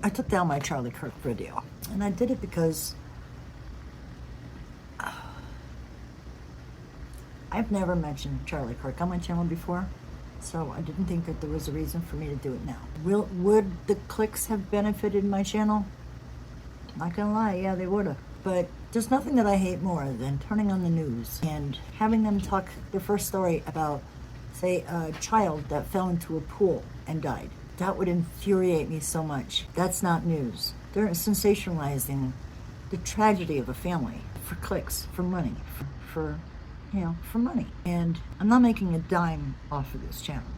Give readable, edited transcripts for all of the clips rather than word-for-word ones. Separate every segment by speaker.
Speaker 1: I took down my Charlie Kirk video, and I did it because I've never mentioned Charlie Kirk on my channel before, so I didn't think that there was a reason for me to do it now. Would the clicks have benefited my channel? Not gonna lie, yeah, they would have. But there's nothing that I hate more than turning on the news and having them talk their first story about, say, a child that fell into a pool and died. That would infuriate me so much. That's not news. They're sensationalizing the tragedy of a family for clicks, for money, for money. And I'm not making a dime off of this channel.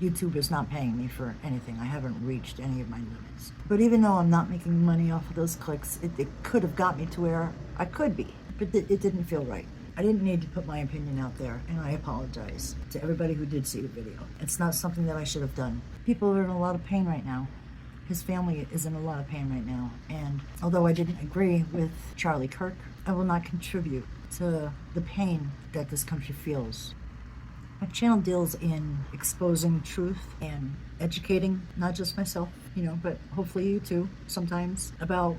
Speaker 1: YouTube is not paying me for anything. I haven't reached any of my limits. But even though I'm not making money off of those clicks, it could have got me to where I could be. But it didn't feel right. I didn't need to put my opinion out there, and I apologize to everybody who did see the video. It's not something that I should have done. People are in a lot of pain right now. His family is in a lot of pain right now, and although I didn't agree with Charlie Kirk, I will not contribute to the pain that this country feels. My channel deals in exposing truth and educating, not just myself, but hopefully you too, sometimes, about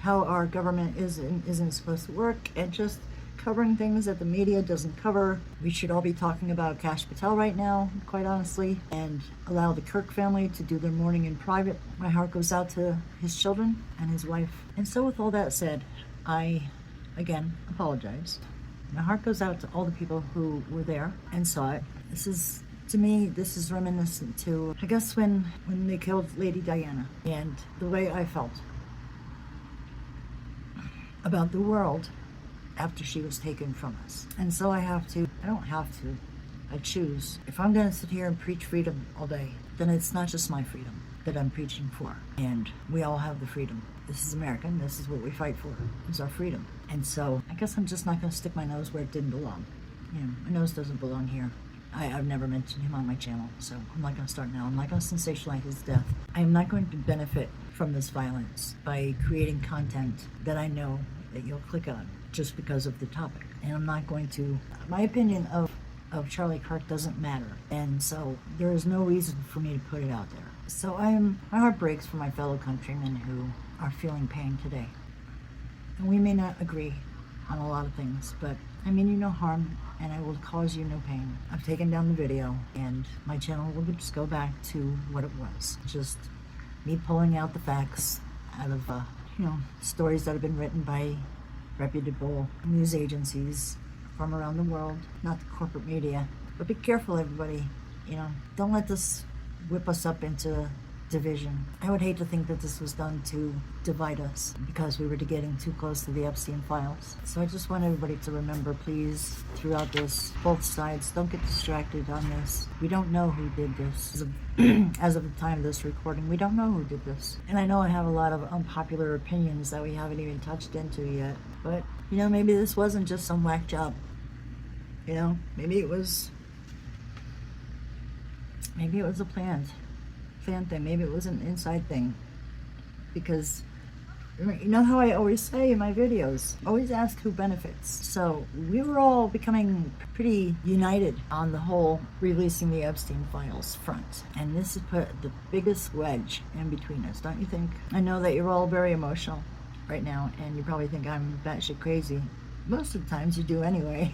Speaker 1: how our government isn't supposed to work, and just covering things that the media doesn't cover. We should all be talking about Kash Patel right now, quite honestly, and allow the Kirk family to do their mourning in private. My heart goes out to his children and his wife. And so with all that said, I, again, apologize. My heart goes out to all the people who were there and saw it. To me, this is reminiscent to, I guess, when they killed Lady Diana, and the way I felt about the world after she was taken from us. And so I choose. If I'm gonna sit here and preach freedom all day, then it's not just my freedom that I'm preaching for. And we all have the freedom. This is America, and this is what we fight for, is our freedom. And so I guess I'm just not gonna stick my nose where it didn't belong. My nose doesn't belong here. I've never mentioned him on my channel, so I'm not gonna start now. I'm not gonna sensationalize his death. I am not going to benefit from this violence by creating content that I know that you'll click on just because of the topic. And I'm not going to, my opinion of Charlie Kirk doesn't matter. And so there is no reason for me to put it out there. So my heart breaks for my fellow countrymen who are feeling pain today. And we may not agree on a lot of things, but I mean you no harm, and I will cause you no pain. I've taken down the video, and my channel will just go back to what it was. Just me pulling out the facts out of, stories that have been written by reputable news agencies from around the world, not the corporate media. But be careful, everybody. Don't let this whip us up into division. I would hate to think that this was done to divide us because we were getting too close to the Epstein files. So I just want everybody to remember, please, throughout this, both sides, don't get distracted on this. We don't know who did this. As of the time of this recording, we don't know who did this. And I know I have a lot of unpopular opinions that we haven't even touched into yet. But, maybe this wasn't just some whack job. Maybe it was a planned thing. Maybe it was an inside thing. Because, how I always say in my videos, always ask who benefits. So we were all becoming pretty united on the whole releasing the Epstein files front. And this has put the biggest wedge in between us, don't you think? I know that you're all very emotional right now, and you probably think I'm batshit crazy. Most of the times you do anyway,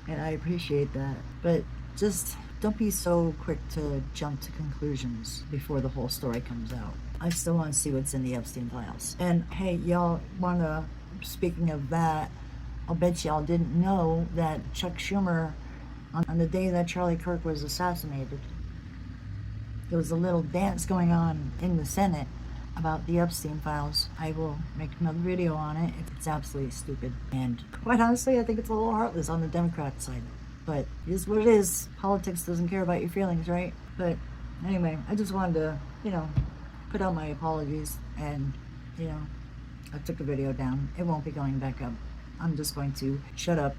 Speaker 1: and I appreciate that. But just don't be so quick to jump to conclusions before the whole story comes out. I still want to see what's in the Epstein files. And hey, speaking of that, I'll bet y'all didn't know that Chuck Schumer, on the day that Charlie Kirk was assassinated, there was a little dance going on in the Senate about the Epstein files. I will make another video on it. It's absolutely stupid. And quite honestly, I think it's a little heartless on the Democrat side. But it is what it is. Politics doesn't care about your feelings, right? But anyway, I just wanted to, put out my apologies. And, I took the video down. It won't be going back up. I'm just going to shut up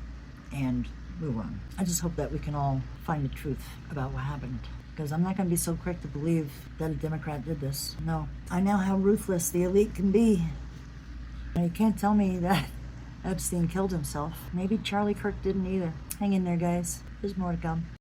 Speaker 1: and move on. I just hope that we can all find the truth about what happened. Because I'm not going to be so quick to believe that a Democrat did this. No. I know how ruthless the elite can be. You can't tell me that Epstein killed himself. Maybe Charlie Kirk didn't either. Hang in there, guys. There's more to come.